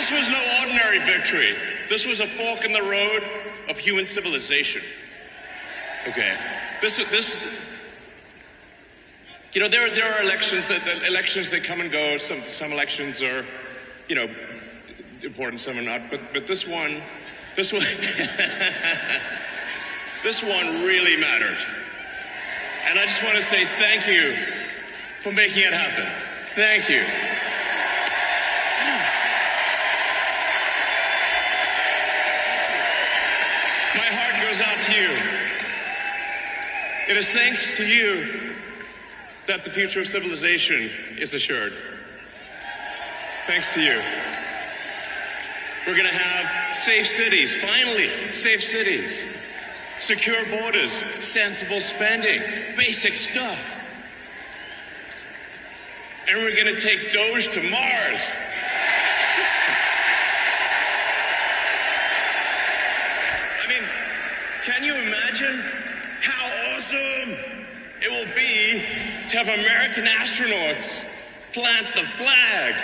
This was no ordinary victory. This was a fork in the road of human civilization. Okay. You know, there are elections that come and go. Some elections are, you know, important, some are not. But this one, this one really mattered. And I just want to say thank you for making it happen. Thank you. My heart goes out to you. It is thanks to you that the future of civilization is assured. Thanks to you. We're gonna have safe cities, finally, safe cities. Secure borders, sensible spending, basic stuff. And we're gonna take Doge to Mars. I mean, can you imagine how awesome it will be to have American astronauts plant the flag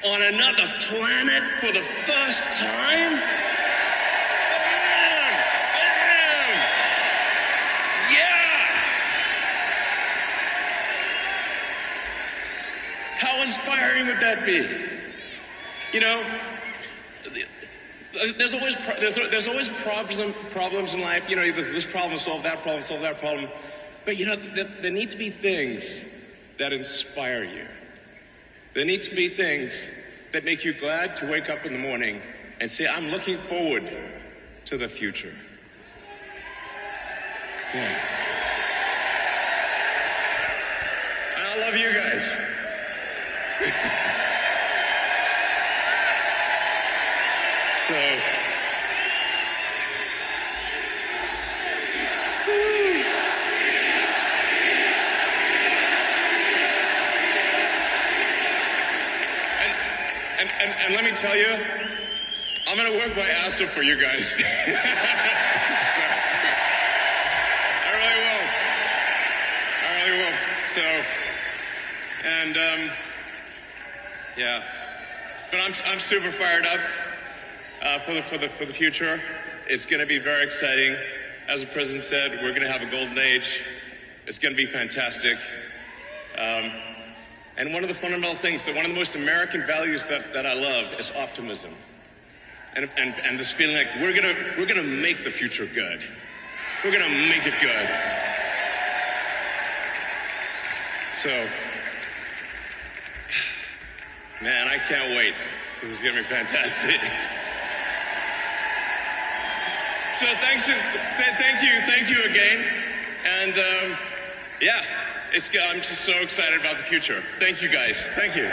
on another planet for the first time? Yeah! How inspiring would that be? You know, there's always problems in life. You know, there's this problem, solve that problem. But you know, there need to be things that inspire you. There need to be things that make you glad to wake up in the morning and say, I'm looking forward to the future. Yeah. And I love you guys. So, and let me tell you, I'm gonna work my ass off for you guys. I really will. So, and yeah, but I'm super fired up for the future. It's gonna be very exciting. As the president said, we're gonna have a golden age. It's gonna be fantastic. And one of the fundamental things, one of the most American values that I love is optimism. And this feeling like we're gonna make the future good. We're gonna make it good. So, man, I can't wait. This is gonna be fantastic. So thank you again. And yeah. I'm just so excited about the future. Thank you, guys. Thank you.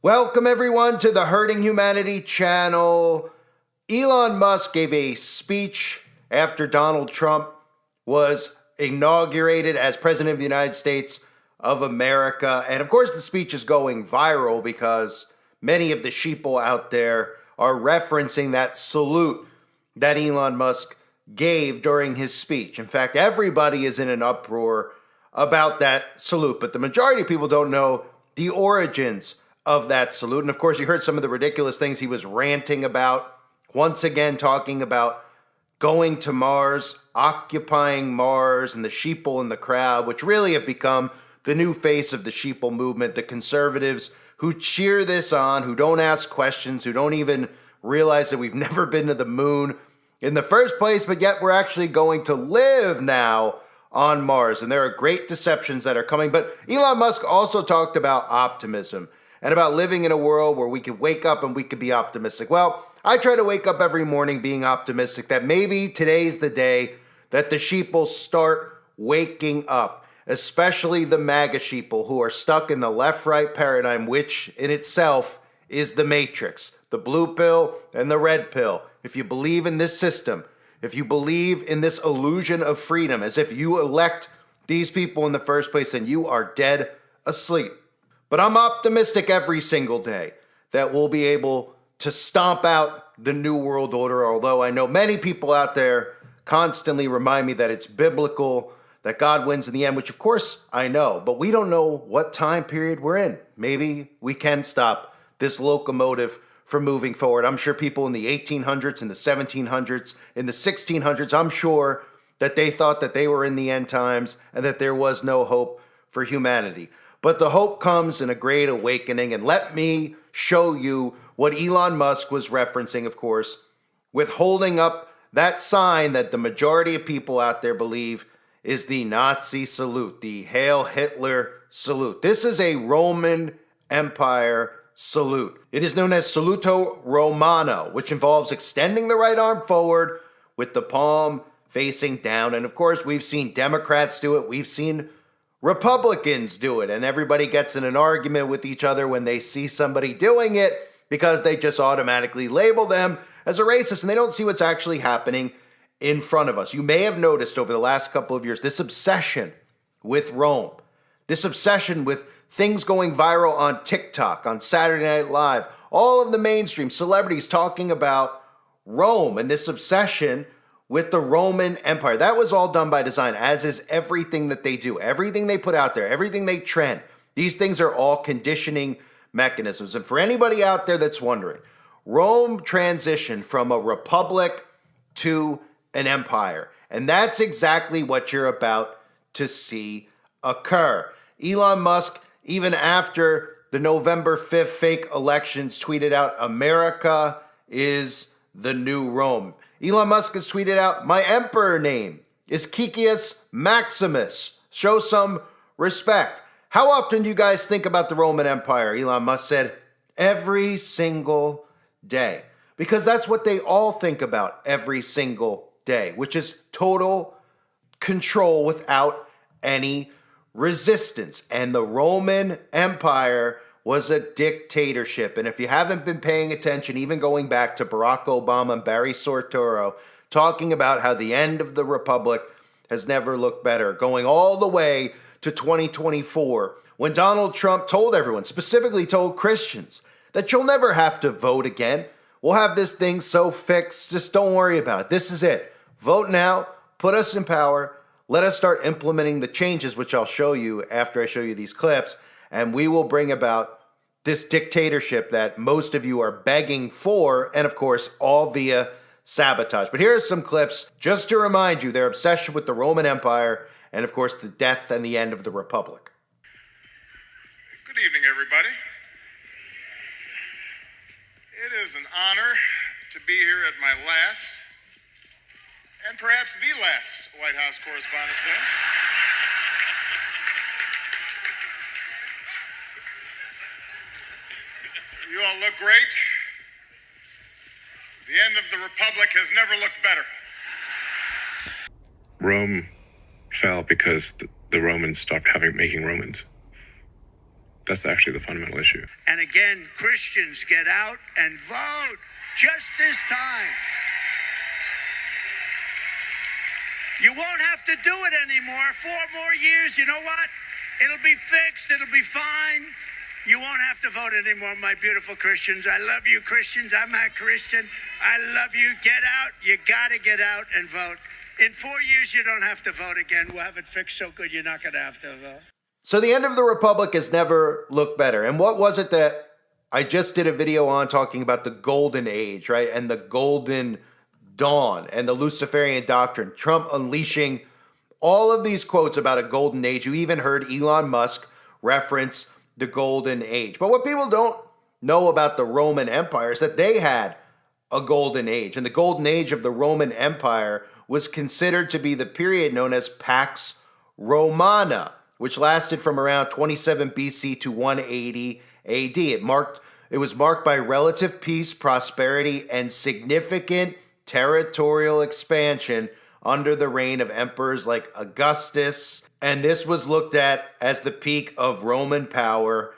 Welcome, everyone, to the Hurting Humanity channel. Elon Musk gave a speech after Donald Trump was inaugurated as President of the United States of America. And of course, the speech is going viral because many of the sheeple out there are referencing that salute that Elon Musk gave during his speech. In fact, everybody is in an uproar about that salute, but the majority of people don't know the origins of that salute. And of course, you heard some of the ridiculous things he was ranting about, once again talking about going to Mars, occupying Mars, and the sheeple in the crowd, which really have become the new face of the sheeple movement, the conservatives who cheer this on, who don't ask questions, who don't even realize that we've never been to the moon in the first place, but yet we're actually going to live now on Mars. And there are great deceptions that are coming. But Elon Musk also talked about optimism and about living in a world where we could wake up and we could be optimistic. Well, I try to wake up every morning being optimistic that maybe today's the day that the sheeple start waking up. Especially the Maga sheeple who are stuck in the left-right paradigm, which in itself is the matrix, the blue pill and the red pill. If you believe in this system, if you believe in this illusion of freedom, as if you elect these people in the first place, then you are dead asleep. But I'm optimistic every single day that we'll be able to stomp out the New World Order, although I know many people out there constantly remind me that it's biblical, that God wins in the end, which of course I know, but we don't know what time period we're in. Maybe we can stop this locomotive from moving forward. I'm sure people in the 1800s, in the 1700s, in the 1600s, I'm sure that they thought that they were in the end times and that there was no hope for humanity. But the hope comes in a great awakening, and let me show you what Elon Musk was referencing, of course, with holding up that sign that the majority of people out there believe is the Nazi salute, the Hail Hitler salute. This is a Roman Empire salute. It is known as Saluto Romano, which involves extending the right arm forward with the palm facing down. And of course, we've seen Democrats do it. We've seen Republicans do it. And everybody gets in an argument with each other when they see somebody doing it because they just automatically label them as a racist and they don't see what's actually happening in front of us. You may have noticed over the last couple of years this obsession with Rome, this obsession with things going viral on TikTok, on Saturday Night Live, all of the mainstream celebrities talking about Rome and this obsession with the Roman Empire. That was all done by design, as is everything that they do, everything they put out there, everything they trend. These things are all conditioning mechanisms. And for anybody out there that's wondering, Rome transitioned from a republic to an empire. And that's exactly what you're about to see occur. Elon Musk, even after the November 5th fake elections, tweeted out, "America is the new Rome." Elon Musk has tweeted out, "My emperor name is Kikius Maximus. Show some respect." How often do you guys think about the Roman Empire? Elon Musk said, every single day. Because that's what they all think about every single day, which is total control without any resistance. And the Roman Empire was a dictatorship. And if you haven't been paying attention, even going back to Barack Obama and Barry Soetoro, talking about how the end of the Republic has never looked better, going all the way to 2024, when Donald Trump told everyone, specifically told Christians, that you'll never have to vote again. We'll have this thing so fixed, just don't worry about it. This is it. Vote now, put us in power, let us start implementing the changes, which I'll show you after I show you these clips, and we will bring about this dictatorship that most of you are begging for, and of course, all via sabotage. But here are some clips just to remind you their obsession with the Roman Empire and, of course, the death and the end of the Republic. Good evening, everybody. It is an honor to be here at my last, and perhaps the last, White House Correspondents' Dinner. You all look great. The end of the Republic has never looked better. Rome fell because the Romans stopped making Romans. That's actually the fundamental issue. And again, Christians, get out and vote just this time. You won't have to do it anymore. 4 more years, you know what? It'll be fixed. It'll be fine. You won't have to vote anymore, my beautiful Christians. I love you, Christians. I'm a Christian. I love you. Get out. You got to get out and vote. In 4 years, you don't have to vote again. We'll have it fixed so good you're not going to have to vote. So the end of the Republic has never looked better. And what was it that I just did a video on talking about the golden age, right? And the golden dawn and the Luciferian doctrine. Trump unleashing all of these quotes about a golden age. You even heard Elon Musk reference the golden age. But what people don't know about the Roman Empire is that they had a golden age. And the golden age of the Roman Empire was considered to be the period known as Pax Romana, which lasted from around 27 BC to 180 AD. It was marked by relative peace, prosperity, and significant territorial expansion under the reign of emperors like Augustus. And this was looked at as the peak of Roman power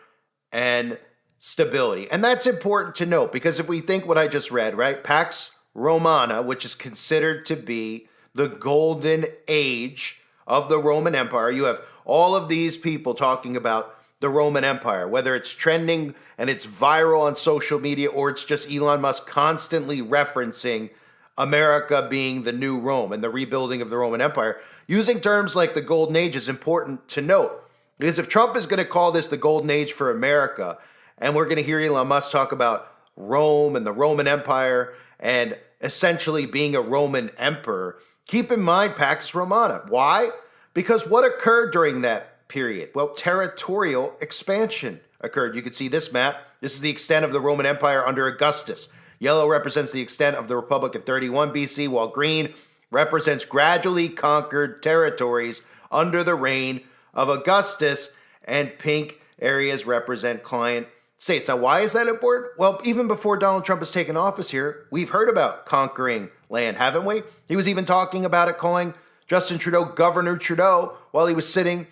and stability. And that's important to note because if we think what I just read, right? Pax Romana, which is considered to be the golden age of the Roman Empire. You have all of these people talking about the Roman Empire, whether it's trending and it's viral on social media or it's just Elon Musk constantly referencing America being the new Rome and the rebuilding of the Roman Empire. Using terms like the Golden Age is important to note, because if Trump is going to call this the Golden Age for America, and we're going to hear Elon Musk talk about Rome and the Roman Empire and essentially being a Roman emperor, keep in mind Pax Romana. Why? Because what occurred during that period? Well, territorial expansion occurred. You can see this map. This is the extent of the Roman Empire under Augustus. Yellow represents the extent of the Republic in 31 BC, while green represents gradually conquered territories under the reign of Augustus, and pink areas represent client states. Now, why is that important? Well, even before Donald Trump has taken office here, we've heard about conquering land, haven't we? He was even talking about it, calling Justin Trudeau Governor Trudeau while he was sitting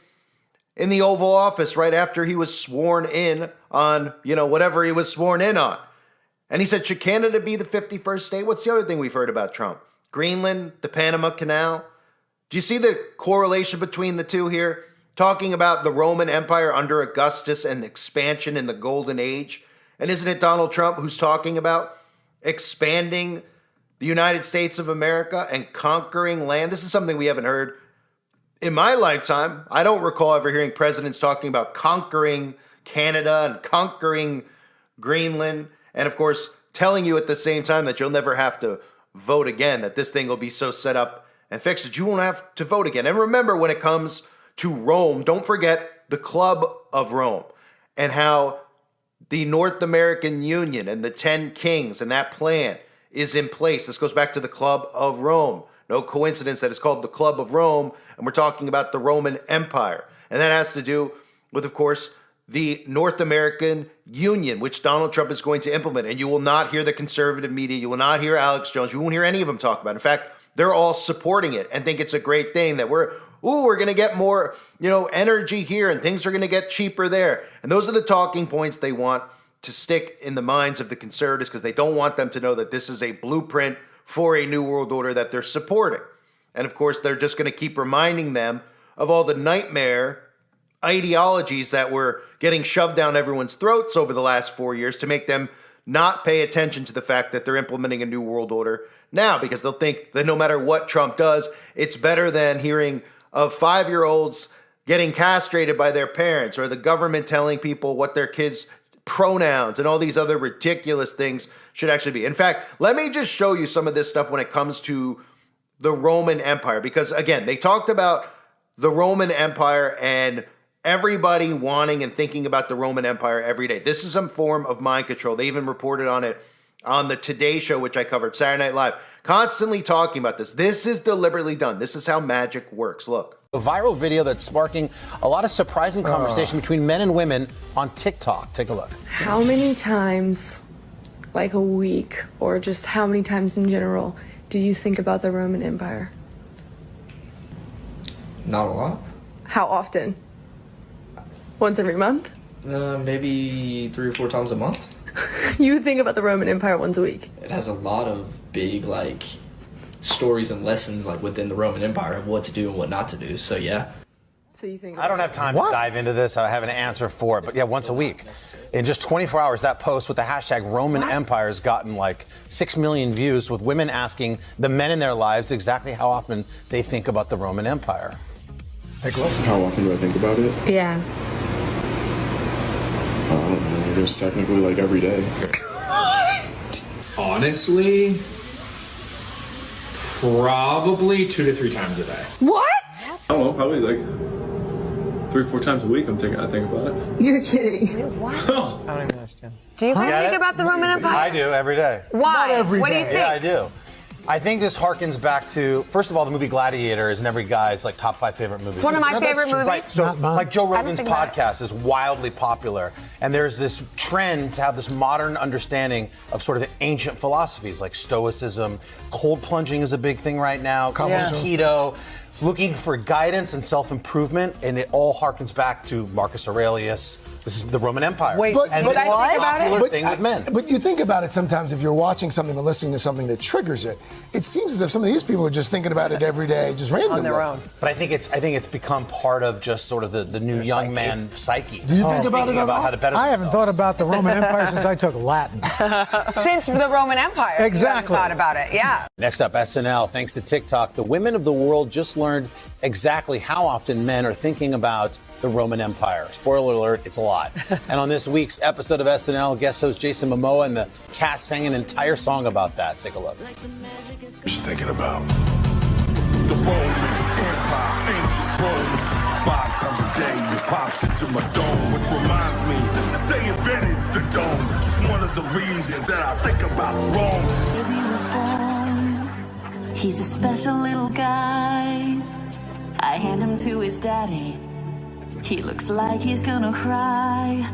in the Oval Office right after he was sworn in on, whatever he was sworn in on. And he said, should Canada be the 51st state? What's the other thing we've heard about Trump? Greenland, the Panama Canal. Do you see the correlation between the two here? Talking about the Roman Empire under Augustus and expansion in the Golden Age. And isn't it Donald Trump who's talking about expanding the United States of America and conquering land? This is something we haven't heard in my lifetime. I don't recall ever hearing presidents talking about conquering Canada and conquering Greenland. And of course, telling you at the same time that you'll never have to vote again, that this thing will be so set up and fixed that you won't have to vote again. And remember, when it comes to Rome, don't forget the Club of Rome and how the North American Union and the 10 Kings and that plan is in place. This goes back to the Club of Rome. No coincidence that it's called the Club of Rome, and we're talking about the Roman Empire. And that has to do with, of course, the North American Union, which Donald Trump is going to implement. And you will not hear the conservative media. You will not hear Alex Jones. You won't hear any of them talk about it. In fact, they're all supporting it and think it's a great thing that we're going to get more, energy here and things are going to get cheaper there. And those are the talking points they want to stick in the minds of the conservatives because they don't want them to know that this is a blueprint for a new world order that they're supporting. And of course, they're just going to keep reminding them of all the nightmare ideologies that were getting shoved down everyone's throats over the last 4 years to make them not pay attention to the fact that they're implementing a new world order now, because they'll think that no matter what Trump does, it's better than hearing of 5-year-olds getting castrated by their parents or the government telling people what their kids' pronouns and all these other ridiculous things should actually be. In fact, let me just show you some of this stuff when it comes to the Roman Empire, because again, they talked about the Roman Empire and everybody wanting and thinking about the Roman Empire every day. This is some form of mind control. They even reported on it on the Today Show, which I covered, Saturday Night Live, constantly talking about this. This is deliberately done. This is how magic works. Look. A viral video that's sparking a lot of surprising conversation between men and women on TikTok. Take a look. How many times, like a week, or just how many times in general, do you think about the Roman Empire? Not a lot. How often? Once every month? Maybe 3 or 4 times a month. You think about the Roman Empire once a week? It has a lot of big, stories and lessons, within the Roman Empire of what to do and what not to do. So, yeah. So you think? I don't have time to dive into this. I have an answer for it. But yeah, once a week. In just 24 hours, that post with the hashtag Roman Empire has gotten 6 million views, with women asking the men in their lives exactly how often they think about the Roman Empire. Take a look. How often do I think about it? Yeah. I don't know. I guess technically every day. Honestly, probably 2 to 3 times a day. What? I don't know. Probably 3 or 4 times a week. I think about it. You're kidding. What? I don't even understand. Do you think about the Roman Empire? I do, every day. Why? What do you think? Yeah, I do. I think this harkens back to, first of all, the movie Gladiator is in every guy's top 5 favorite movies. It's one of my favorite movies. Right, so Joe Rogan's podcast is wildly popular, and there's this trend to have this modern understanding of sort of ancient philosophies like Stoicism. Cold plunging is a big thing right now. Keto, looking for guidance and self-improvement, and it all harkens back to Marcus Aurelius, This is the Roman Empire. Wait, and but it's a popular but thing with men. But you think about it sometimes if you're watching something or listening to something that triggers it. It seems as if some of these people are just thinking about it every day, just randomly. On their own. But I think it's become part of just sort of the new young man psyche. Do you think about it at all? How to better I haven't thought about the Roman Empire since I took Latin. Since the Roman Empire. Exactly. You haven't thought about it, yeah. Next up, SNL. Thanks to TikTok, the women of the world just learned exactly how often men are thinking about the Roman Empire. Spoiler alert, it's a lot. And on this week's episode of SNL, guest host Jason Momoa and the cast sang an entire song about that. Take a look. Just thinking about the Roman Empire, ancient Rome. 5 times a day, it pops into my dome, which reminds me they invented the dome. Just one of the reasons that I think about Rome. He was born. He's a special little guy. I hand him to his daddy. He looks like he's gonna cry.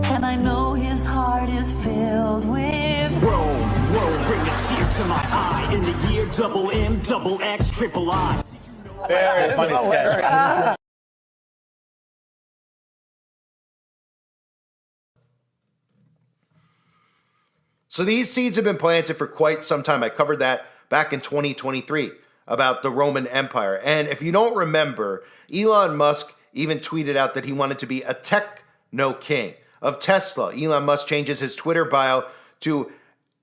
And I know his heart is filled with Rome, bring a tear to my eye. In the year double M, double X, triple I. Very funny sketch. So these seeds have been planted for quite some time. I covered that back in 2023 about the Roman Empire. And if you don't remember, Elon Musk even tweeted out that he wanted to be a techno king of Tesla. Elon Musk changes his Twitter bio to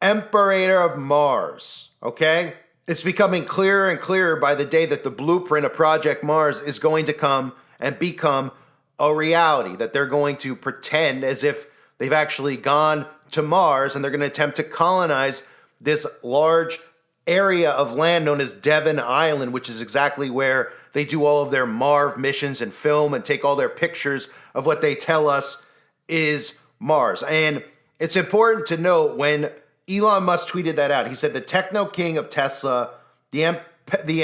Emperor of Mars, okay? It's becoming clearer and clearer by the day that the blueprint of Project Mars is going to come and become a reality, that they're going to pretend as if they've actually gone to Mars and they're going to attempt to colonize this large area of land known as Devon Island, which is exactly where they do all of their Marv missions and film and take all their pictures of what they tell us is Mars. And it's important to note when Elon Musk tweeted that out, he said the techno king of Tesla, the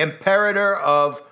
Emperor of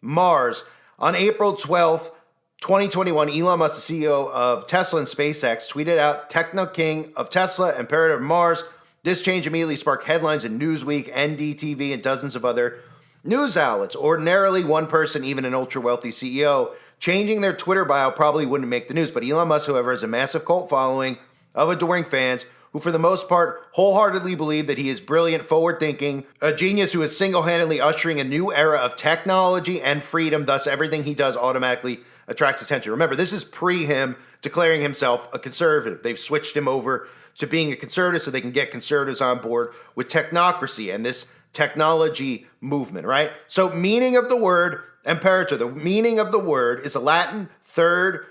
Mars. On April 12th, 2021, Elon Musk, the CEO of Tesla and SpaceX, tweeted out techno king of Tesla, Emperor of Mars. This change immediately sparked headlines in Newsweek, NDTV, and dozens of other news outlets. Ordinarily, one person, even an ultra-wealthy CEO, changing their Twitter bio probably wouldn't make the news. But Elon Musk, however, has a massive cult following of adoring fans who, for the most part, wholeheartedly believe that he is brilliant, forward-thinking, a genius who is single-handedly ushering a new era of technology and freedom. Thus, everything he does automatically attracts attention. Remember, this is pre him declaring himself a conservative. They've switched him over to being a conservative so they can get conservatives on board with technocracy and this technology movement, right? So meaning of the word imperator, the meaning of the word is a Latin third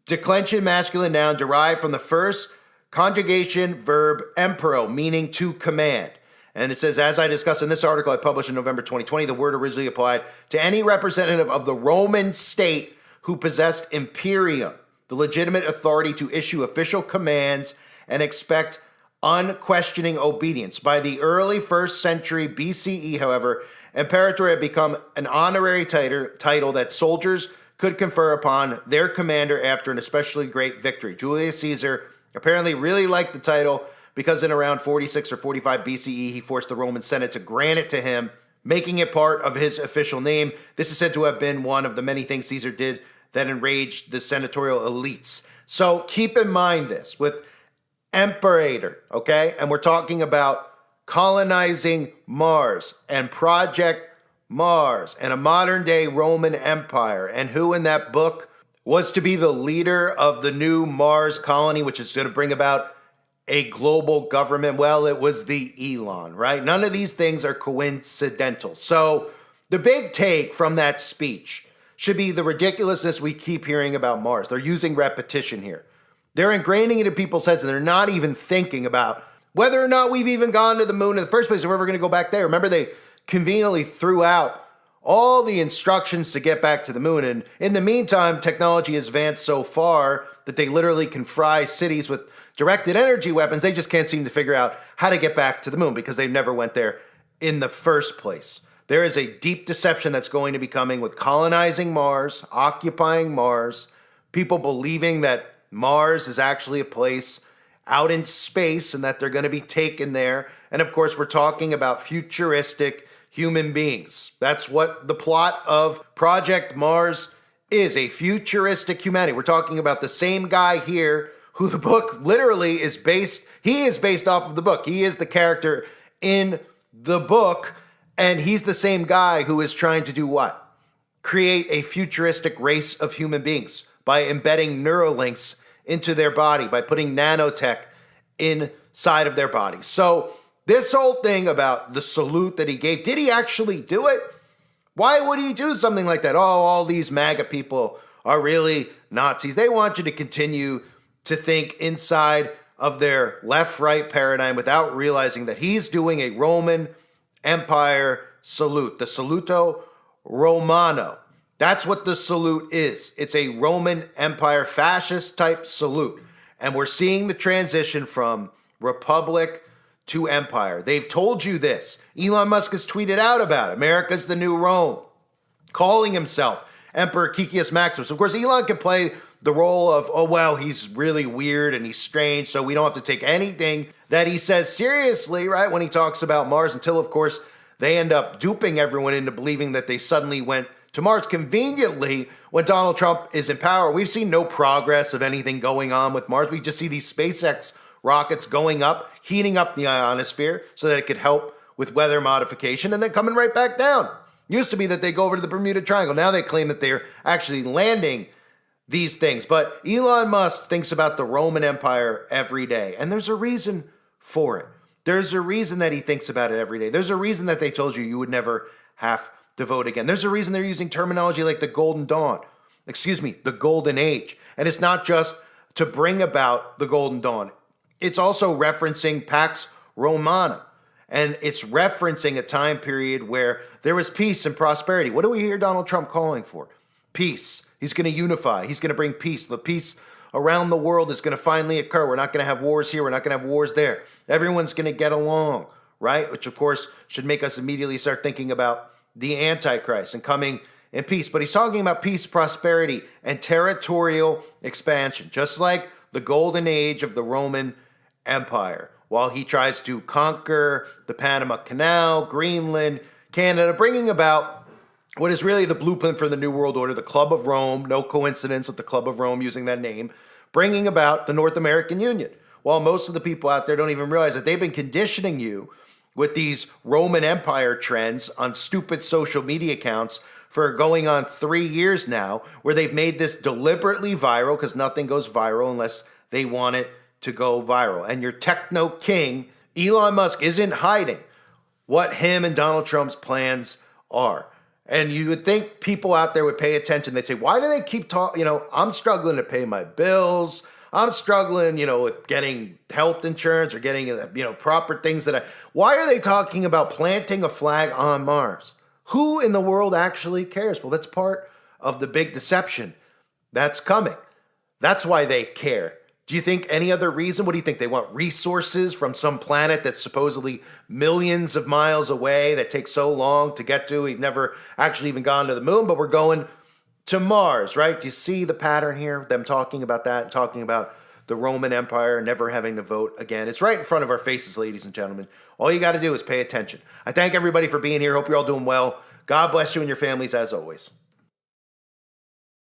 declension masculine noun derived from the first conjugation verb empero, meaning to command. And it says, as I discussed in this article I published in November 2020, the word originally applied to any representative of the Roman state who possessed imperium, the legitimate authority to issue official commands and expect unquestioning obedience. By the early 1st century BCE, however, imperator had become an honorary title that soldiers could confer upon their commander after an especially great victory. Julius Caesar apparently really liked the title because in around 46 or 45 BCE, he forced the Roman Senate to grant it to him, making it part of his official name. This is said to have been one of the many things Caesar did that enraged the senatorial elites. So keep in mind this with Emperator, okay? And we're talking about colonizing Mars and Project Mars and a modern day Roman Empire. And who in that book was to be the leader of the new Mars colony, which is going to bring about a global government? Well, it was the Elon, right? None of these things are coincidental. So the big take from that speech should be the ridiculousness we keep hearing about Mars. They're using repetition here. They're ingraining it in people's heads and they're not even thinking about whether or not we've even gone to the moon in the first place or we're ever going to go back there. Remember, they conveniently threw out all the instructions to get back to the moon. And in the meantime, technology has advanced so far that they literally can fry cities with directed energy weapons. They just can't seem to figure out how to get back to the moon because they never went there in the first place. There is a deep deception that's going to be coming with colonizing Mars, occupying Mars, people believing that Mars is actually a place out in space and that they're going to be taken there. And of course, we're talking about futuristic human beings. That's what the plot of Project Mars is a futuristic humanity. We're talking about the same guy here who the book literally is based, he is based off of the book. He is the character in the book, and he's the same guy who is trying to do what? Create a futuristic race of human beings by embedding Neuralinks into their body, by putting nanotech inside of their body. So this whole thing about the salute that he gave, did he actually do it? Why would he do something like that? Oh, all these MAGA people are really Nazis. They want you to continue to think inside of their left-right paradigm without realizing that he's doing a Roman Empire salute, the Saluto Romano. That's what the salute is. It's a Roman Empire fascist type salute. And we're seeing the transition from republic to empire. They've told you this. Elon Musk has tweeted out about it. America's the new Rome, calling himself Emperor Kikius Maximus. Of course, Elon can play the role of, oh, well, he's really weird and he's strange, so we don't have to take anything that he says seriously, right, when he talks about Mars, until, of course, they end up duping everyone into believing that they suddenly went to Mars. Conveniently, when Donald Trump is in power, we've seen no progress of anything going on with Mars. We just see these SpaceX rockets going up, heating up the ionosphere so that it could help with weather modification, and then coming right back down. Used to be that they go over to the Bermuda Triangle. Now they claim that they're actually landing these things. But Elon Musk thinks about the Roman Empire every day, and there's a reason for it. There's a reason that he thinks about it every day. There's a reason that they told you would never have to vote again. There's a reason they're using terminology like the Golden Dawn. The Golden Age. And it's not just to bring about the Golden Dawn. It's also referencing Pax Romana. And it's referencing a time period where there was peace and prosperity. What do we hear Donald Trump calling for? Peace. He's going to unify. He's going to bring peace. The peace around the world is going to finally occur. We're not going to have wars here. We're not going to have wars there. Everyone's going to get along, right? Which, of course, should make us immediately start thinking about the Antichrist and coming in peace. But he's talking about peace, prosperity, and territorial expansion, just like the golden age of the Roman Empire, while he tries to conquer the Panama Canal, Greenland, Canada, bringing about what is really the blueprint for the New World Order, the Club of Rome, no coincidence with the Club of Rome using that name, bringing about the North American Union. While most of the people out there don't even realize that they've been conditioning you with these Roman Empire trends on stupid social media accounts for going on 3 years now, where they've made this deliberately viral, because nothing goes viral unless they want it to go viral. And your techno king, Elon Musk, isn't hiding what him and Donald Trump's plans are. And you would think people out there would pay attention. They'd say, why do they keep talking? I'm struggling to pay my bills. I'm struggling, with getting health insurance or getting, proper things why are they talking about planting a flag on Mars? Who in the world actually cares? Well, that's part of the big deception that's coming. That's why they care. Do you think any other reason? What do you think? They want resources from some planet that's supposedly millions of miles away that takes so long to get to? We've never actually even gone to the moon, but we're going to Mars, right? Do you see the pattern here? Them talking about that and talking about the Roman Empire never having to vote again. It's right in front of our faces, ladies and gentlemen. All you got to do is pay attention. I thank everybody for being here. Hope you're all doing well. God bless you and your families as always.